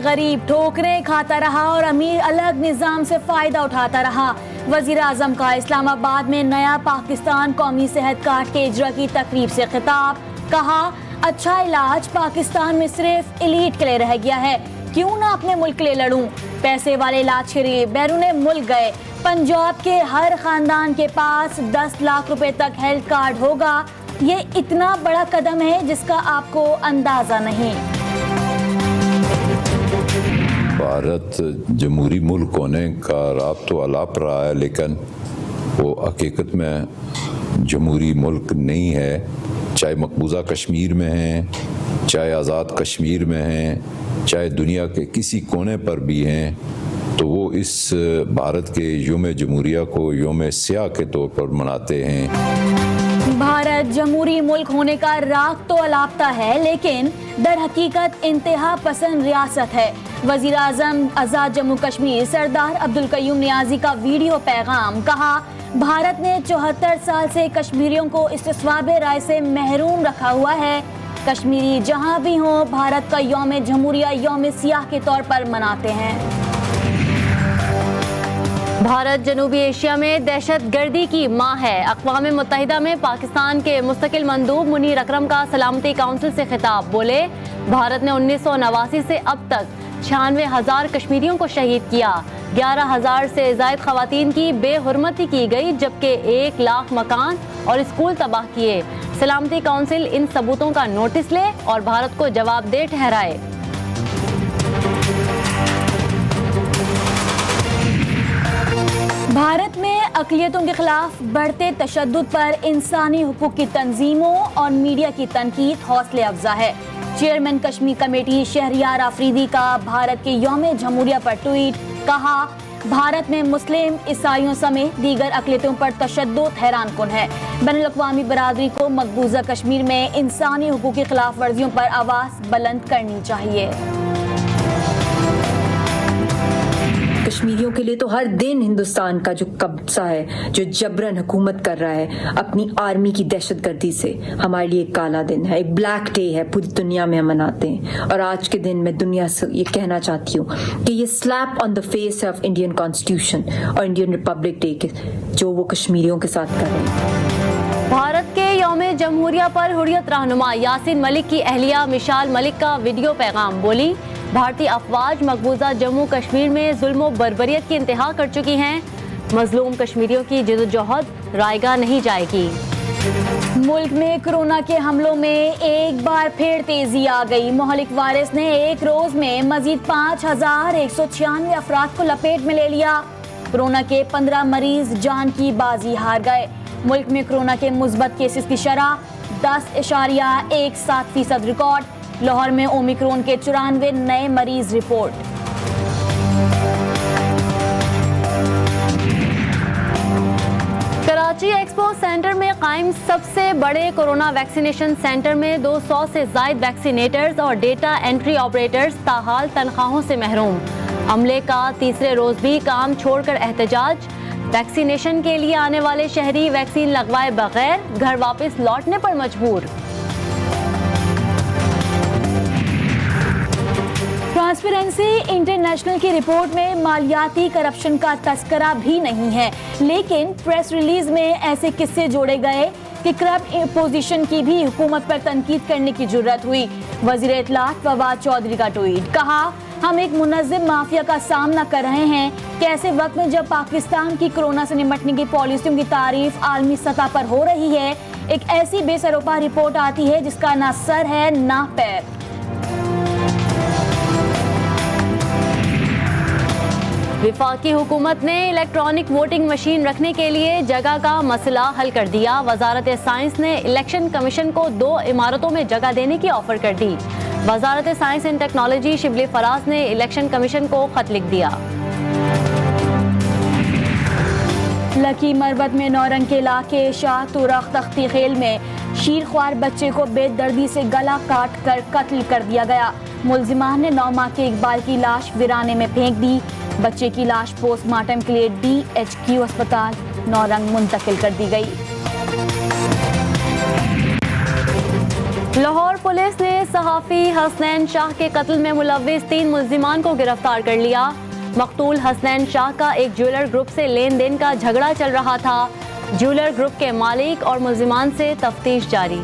गरीब ठोकरें खाता रहा और अमीर अलग निज़ाम से फ़ायदा उठाता रहा। वज़ीर आज़म का इस्लामाबाद में नया पाकिस्तान कौमी सेहत कार्ड के इजरा की तकरीब से खिताब। कहा, अच्छा इलाज पाकिस्तान में सिर्फ एलीट के लिए रह गया है, क्यों ना अपने मुल्क के लिए लड़ूं। पैसे वाले इलाज के लिए बैरूने मुल्क गए। पंजाब के हर खानदान के पास 10 लाख रुपए तक हेल्थ कार्ड होगा। ये इतना बड़ा कदम है जिसका आपको अंदाजा नहीं। भारत जमहूरी मुल्क होने का राब तो अलाप रहा है, लेकिन वो हकीकत में जमहूरी मुल्क नहीं है। चाहे मकबूजा कश्मीर में हैं, चाहे आज़ाद कश्मीर में हैं, चाहे दुनिया के किसी कोने पर भी हैं, तो वो इस भारत के यौम जमहूरिया को यौम सियाह के तौर पर मनाते हैं। भारत जमहूरी मुल्क होने का राग तो अलापता है, लेकिन दर हकीकत इंतहा पसंद रियासत है। वज़ीर आज़म आज़ाद जम्मू कश्मीर सरदार अब्दुल कयूम नियाज़ी का वीडियो पैगाम। कहा, भारत ने 74 साल से कश्मीरियों को इस्तिस्वाब राय से महरूम रखा हुआ है। कश्मीरी जहाँ भी हों, भारत का यौम जमहूरिया यौम सियाह के तौर पर मनाते हैं। भारत जनूबी एशिया में दहशत गर्दी की माँ है। अक़वाम मुत्तहिदा में पाकिस्तान के मुस्तकिल मंदूब मुनीर अकरम का सलामती काउंसिल से खिताब। बोले, भारत ने 1989 से अब तक 96,000 कश्मीरियों को शहीद किया। 11,000 से ज़ायद ख़वातीन की बेहुरमती की गई, जबकि 1 लाख मकान और स्कूल तबाह किए। सलामती काउंसिल इन सबूतों का नोटिस ले और भारत को जवाबदेह ठहराए। भारत में अक़लियतों के खिलाफ बढ़ते तशद्दुद पर इंसानी हुकूक की तंजीमों और मीडिया की तनकीद हौसले अफजा है। चेयरमैन कश्मीर कमेटी शहरियार आफरीदी का भारत के यौम जमहूरिया पर ट्वीट। कहा, भारत में मुस्लिम ईसाइयों समेत दीगर अक़लियतों पर तशद्दुद हैरान कुन है। बैनुल अक़वामी बरादरी को मकबूजा कश्मीर में इंसानी हुकूक की खिलाफ वर्जियों पर आवाज़ बुलंद करनी चाहिए। कश्मीरियों के लिए तो हर दिन हिंदुस्तान का जो कब्जा है, जो जबरन हुकूमत कर रहा है अपनी आर्मी की दहशतगर्दी से, हमारे लिए एक काला दिन है, एक ब्लैक डे है। पूरी दुनिया में हम मनाते हैं। और आज के दिन मैं दुनिया से ये कहना चाहती हूँ कि ये slap on the face of Indian constitution और इंडियन रिपब्लिक डे जो वो कश्मीरियों के साथ कर रहे हैं। भारत के यौम जमहूरिया पर हुर्रियत रहनुमा यासीन मलिक की अहलिया मिशाल मलिक का वीडियो पैगाम। बोली, भारतीय अफवाज मकबूजा जम्मू कश्मीर में जुल्म व बर्बरियत की इंतहा कर चुकी हैं। मजलूम कश्मीरियों की जिद्दोजहद रायगा नहीं जाएगी। मुल्क में कोरोना के हमलों में एक बार फिर तेजी आ गई। मोहलिक वायरस ने एक रोज में मजीद 5,196 अफराद को लपेट में ले लिया। कोरोना के 15 मरीज जान की बाजी हार गए। मुल्क में कोरोना के मुस्बत केसेस की शरह 10.17% रिकॉर्ड। लाहौर में ओमिक्रॉन के 94 नए मरीज रिपोर्ट। कराची एक्सपो सेंटर में कायम सबसे बड़े कोरोना वैक्सीनेशन सेंटर में 200 से जायद वैक्सीनेटर्स और डेटा एंट्री ऑपरेटर्स ताहाल तनख्वाहों से महरूम। अमले का तीसरे रोज भी काम छोड़कर एहतजाज। वैक्सीनेशन के लिए आने वाले शहरी वैक्सीन लगवाए बगैर घर वापस लौटने पर मजबूर। ट्रांसपेरेंसी इंटरनेशनल की रिपोर्ट में मालियाती करप्शन का तस्करा भी नहीं है, लेकिन प्रेस रिलीज में ऐसे किस्से जोड़े गए कि करप्ट अपोजिशन की भी हुकूमत पर तनकीद करने की जुर्रत हुई। वज़ीर इत्तलात फवाद चौधरी का ट्वीट। कहा, हम एक मुनज़्ज़म माफिया का सामना कर रहे हैं कि ऐसे वक्त में जब पाकिस्तान की कोरोना से निपटने की पॉलिसियों की तारीफ आलमी सतह पर हो रही है, एक ऐसी बेसरोपा रिपोर्ट आती है जिसका ना सर है ना पैर। विफाकी हुकूमत ने इलेक्ट्रॉनिक वोटिंग मशीन रखने के लिए जगह का मसला हल कर दिया। वजारत साइंस ने इलेक्शन कमीशन को 2 इमारतों में जगह देने की ऑफर कर दी। वजारत science and technology Shibli Faraz ने इलेक्शन कमीशन को खत लिख दिया। लकी मरबत में नौरंग के इलाके शाह तुरख तख्ती खेल में शीरख्वार बच्चे को बेदर्दी से गला काट कर कत्ल कर दिया गया। मुलजिमान ने 9 माह के इकबाल की लाश वीराने में फेंक दी। बच्चे की लाश पोस्टमार्टम के लिए DHQ अस्पताल नौरंग मुंतकिल कर दी गई। लाहौर पुलिस ने सहाफ़ी हसनैन शाह के कत्ल में मुलव्विस 3 मुल्जिमान को गिरफ्तार कर लिया। मकतूल हसनैन शाह का एक ज्वेलर ग्रुप से लेन देन का झगड़ा चल रहा था। ज्वेलर ग्रुप के मालिक और मुल्जिमान से तफ्तीश जारी।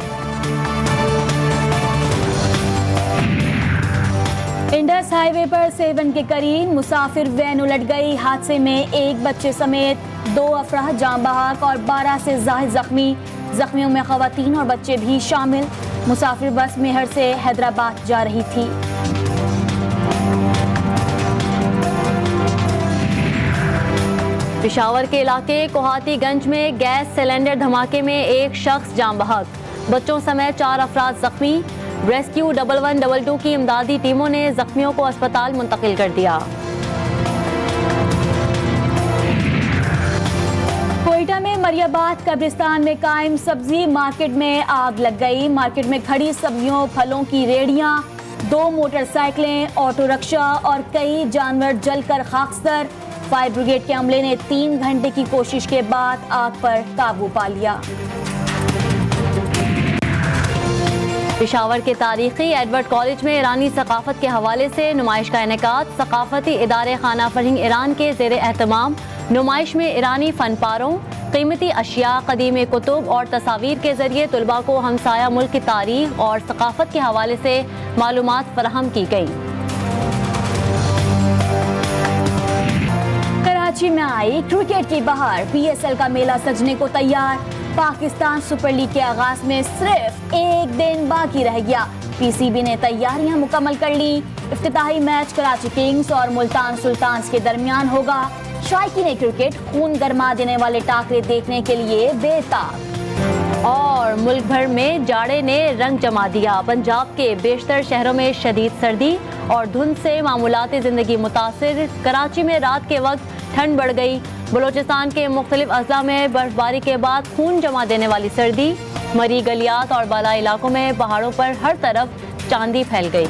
इंडस हाईवे पर सेवन के करीब मुसाफिर वैन उलट गई। हादसे में एक बच्चे समेत 2 अफराद जाँ बहक और 12 से ज़ायद जख्मी। जख्मियों में ख़वातीन और बच्चे भी शामिल। मुसाफिर बस मेहर से हैदराबाद जा रही थी। पेशावर के इलाके कोहातीगंज में गैस सिलेंडर धमाके में एक शख्स जाँ बहक, बच्चों समेत 4 अफराद जख्मी। रेस्क्यू 1112 की इमदादी टीमों ने जख्मियों को अस्पताल मुंतकिल कर दिया। कोयटा में मरियाबाद कब्रिस्तान में कायम सब्जी मार्केट में आग लग गई। मार्केट में खड़ी सब्जियों फलों की रेहड़ियां, 2 मोटरसाइकिलें, ऑटो रिक्शा और कई जानवर जलकर खाकसर। फायर ब्रिगेड के अमले ने 3 घंटे की कोशिश के बाद आग पर काबू पा लिया। पेशावर के तारीखी एडवर्ड कॉलेज में ईरानी सकाफत के हवाले से नुमाइश का इनेकाद। सकाफती इदारे खाना फरहिंग ईरान के ज़ेर एहतमाम नुमाइश में ईरानी फनपारों, कीमती अशिया, कदीम कुतुब और तस्वीर के जरिए तुलबा को हमसाया मुल्क की तारीख और सकाफत के हवाले से मालूमात फराहम की गई। कराची में आई क्रिकेट की बहार, PSL का मेला सजने को तैयार। पाकिस्तान सुपर लीग के आगाज में सिर्फ 1 दिन बाकी रह गया। PCB ने तैयारियां मुकम्मल कर ली। इफ्तिताही मैच कराची किंग्स और मुल्तान सुल्तान्स के दरमियान होगा। शायकीन क्रिकेट खून गरमा देने वाले टाकरे देखने के लिए बेताब। और मुल्क भर में जाड़े ने रंग जमा दिया। पंजाब के बेशतर शहरों में शदीद सर्दी और धुंध से मामूलाती जिंदगी मुतासिर। कराची में रात के वक्त ठंड बढ़ गई। बलोचिस्तान के मुख्तलिफ अजला में बर्फबारी के बाद खून जमा देने वाली सर्दी। मरी गलियात और बाला इलाकों में पहाड़ों पर हर तरफ चांदी फैल गई।